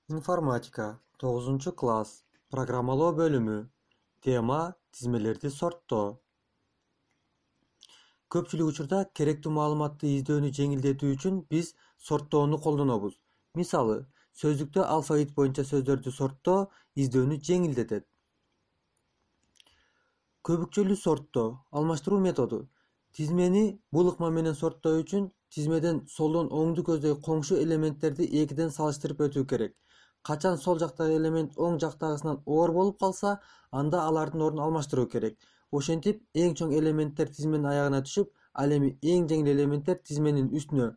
Informatika 9 класс Programmalоо bölümü Tema tizmelerdi sorttoo. Көпчүлүк учурда керектүү маалыматты издөөнү жеңилдетүү үчүн биз сорттоону колдонобуз. Мисалы, сөздүктө алфавит боюнча сөздөрдү сорттоо издөөнү жеңилдетет. Көбүкчөлүү сорттоо алмаштыруу методу. Тизмени бул ыкма менен сорттоо үчүн тизмеден солдон оңду көздөй коңшу элементтерди экиден салыштырып өтүү керек. Качан сол жактагы элемент оң жактагысынан оор болуп калса, анда алардын ордун алмаштыруу керек. Ошентип, эң чоң элементтер тизменин аягына түшүп, ал эми эң жеңил элементтер тизменин үстүнө,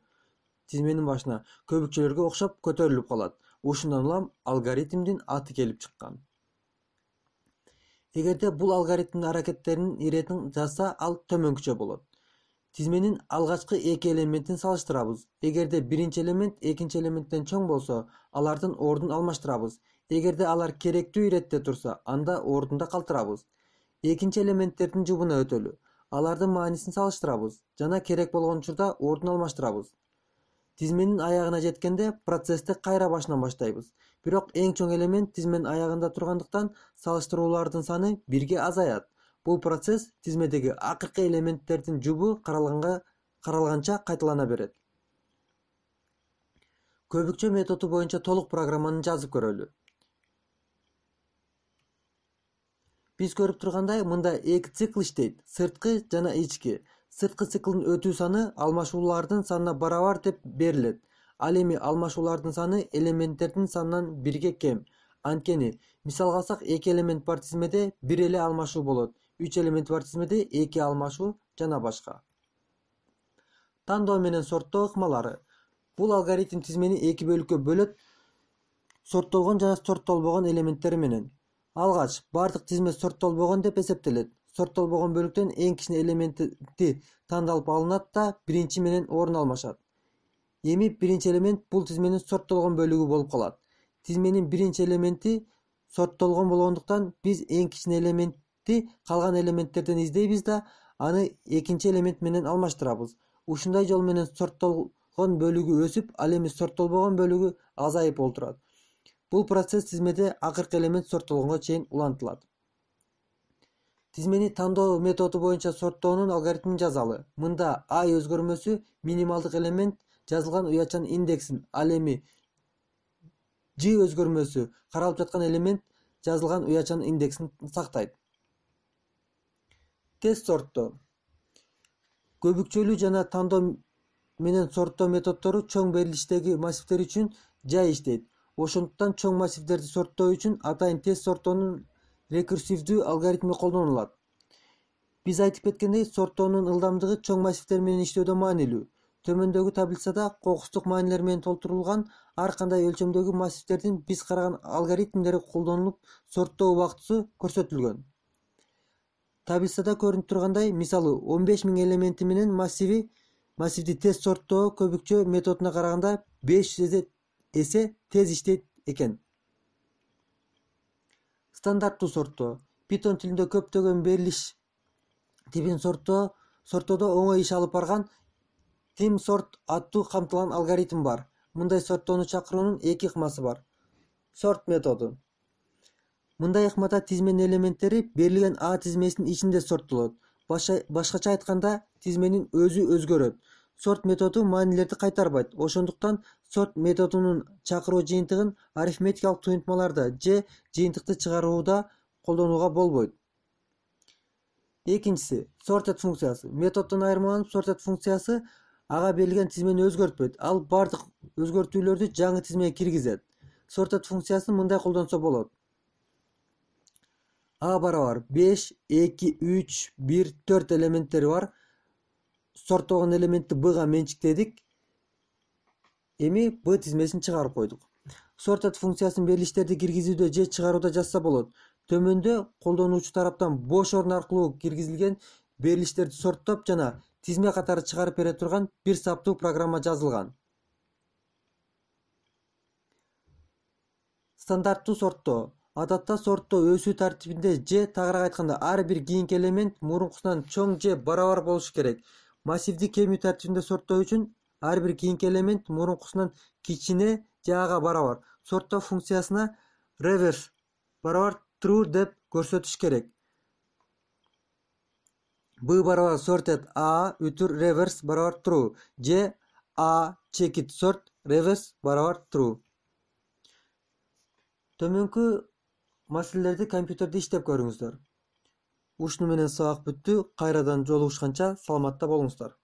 тизменин башына көбүкчөлөргө окшоп көтөрүлүп калат. Ушундан улам алгоритмдин аты келип чыккан. Эгерде бул алгоритмдин аракеттеринин иретин жазса, ал төмөнкүчө болот. Тизменин алгачкы эки элементин салыштырабыз. Эгерде биринчи элемент экинчи элементтен чоң болсо, алардын ордун алмаштырабыз. Эгерде алар керектүү иретте турса, анда ордунда калтырабыз. Экинчи элементтердин жубуна өтөлү. Алардын маанисин салыштырабыз жана керек болгон учурда ордун алмаштырабыз. Тизменин аягына жеткенде процессти кайра башынан баштайбыз. Бирок эң чоң элемент тизменин аягында тургандыктан салыштыруулардын саны бирге азаят. Бул процесс тизмедеги акыркы элементтердин жубу каралганча кайталана берет. Көбүкчө методу боюнча толук программаны жазып көрөлү. Биз көрүп тургандай, мында эки цикл иштейт: сырткы жана ички. Сырткы циклдын өтүү саны алмашуулардын санына барабар деп берилет. Ал эми алмашуулардын саны элементтердин санынан бирге кем. Анткени, мисалга алсак, эки элемент бар тизмеде бир эле алмашуу болот. 3 элемент бар тизмеде 2 алмашуу жана башка. Тандоо менен сорттоо ыкмалары. Бул алгоритм тизмени 2 бөлүккө бөлөт: сорттолгон жана сорттолбогон элементтери менен. Алгач, бардык тизме сорттолбогон деп эсептелет. Сорттолбогон бөлүктөн эң кичине элементи тандалып алынат да биринчи менен орун алмашат. Эми биринчи элемент бул тизменин сорттолгон бөлүгү болуп калат. Тизменин биринчи элементи сорттолгон болгондуктан биз эң кичине элементти калган элементтерден издейбиз да аны экинчи элемент менен алмаштырабыз. Ушундай жол менен сорттолгон бөлүгү өсүп, ал эми сорттолбогон бөлүгү азайып олтурат. Бул процесс тизмеде акыркы элемент сорттолгонго чейин улантылат. Тизмени тандоо методу боюнча сорттоонун алгоритмин жазалы. Мында А өзгөрмөсү минималдык элемент жазылган уячан индексин, ал эми Ж өзгөрмөсү каралып жаткан элемент жазылган уячан индексин сактайт. Тест сорттоо. Көбүкчөлүү жана тандоо менен сорттоо методдору чоң берилиштеги массивдер үчүн жай иштейт. Ошондуктан чоң массивдерди сорттоо үчүн атайын тест сорттоонун рекурсивдүү алгоритми колдонулат. Биз айтып кеткендей, сорттоонун ылдамдыгы чоң массивдер менен иштөөдө маанилүү. Төмөндөгү таблицада кокустук маанилер менен толтурулган ар кандай өлчөмдөгү массивдердин биз караган алгоритмдери колдонулуп сорттоо убактысы көрсөтүлгөн. Таблицада көрүнүп тургандай, мисалы 15.000 элементи менен массивди тест сорттоо көбүкчө методуна караганда 500 эсе тез иштейт экен. Стандарттуу сорттоо. Python тилинде көптөгөн берилиш типин сорттоодо оңой иш алып барган TimSort аттуу камтылган алгоритм бар. Мындай сорттоону чакыруунун эки ыкмасы бар. Sort методу. Мындай ыкмада тизменин элементтери берилген А тизмесинин ичинде сорттолот. Башкача айтканда, тизменин өзү өзгөрөт. Sort методу маанилерди кайтарбайт. Ошондуктан sort методунун чакыруу жыйынтыгын арифметикалык туюнтмаларда же жыйынтыкты чыгарууда колдонууга болбойт. Экинчиси, sorted функциясы. Методдон айырмаланып, sorted функциясы ага берилген тизмени өзгөртпөйт. Ал бардык өзгөртүүлөрдү жаңы тизмеге киргизет. Sorted функциясын мындай колдонсо болот. А барабар 5, 2, 3, 1, 4 элементтери бар. Сорттолгон элементти Бга менчиктедик. Эми Б тизмесин чыгарып койдук. Sorted функциясын берилиштерди киргизүүдө же чыгарууда жазса болот. Төмөндө колдонуучу тараптан бош орун аркылуу киргизилген берилиштерди сорттоп жана тизме катары чыгарып бере турган бир саптуу программа жазылган. Стандарттуу сорттоо. Адатта сорттоо өсүү тартибинде же тагыраак айтканда ар бир кийинки элемент мурункусунан чоң же барабар болушу керек. Массивди кемүү тартибинде сорттоо үчүн ар бир кийинки элемент мурункусунан кичине же ага барабар. сорттоо функциясына reverse барабар true деп көрсөтүш керек. B барабар sorted A үтүр reverse барабар true же A checked sort reverse барабар true. Төмөнкү маселелерди компьютерде иштеп көрүңүздөр. Ушуну менен сабак бүттү. Кайрадан жолугушканча саламатта болуңуздар.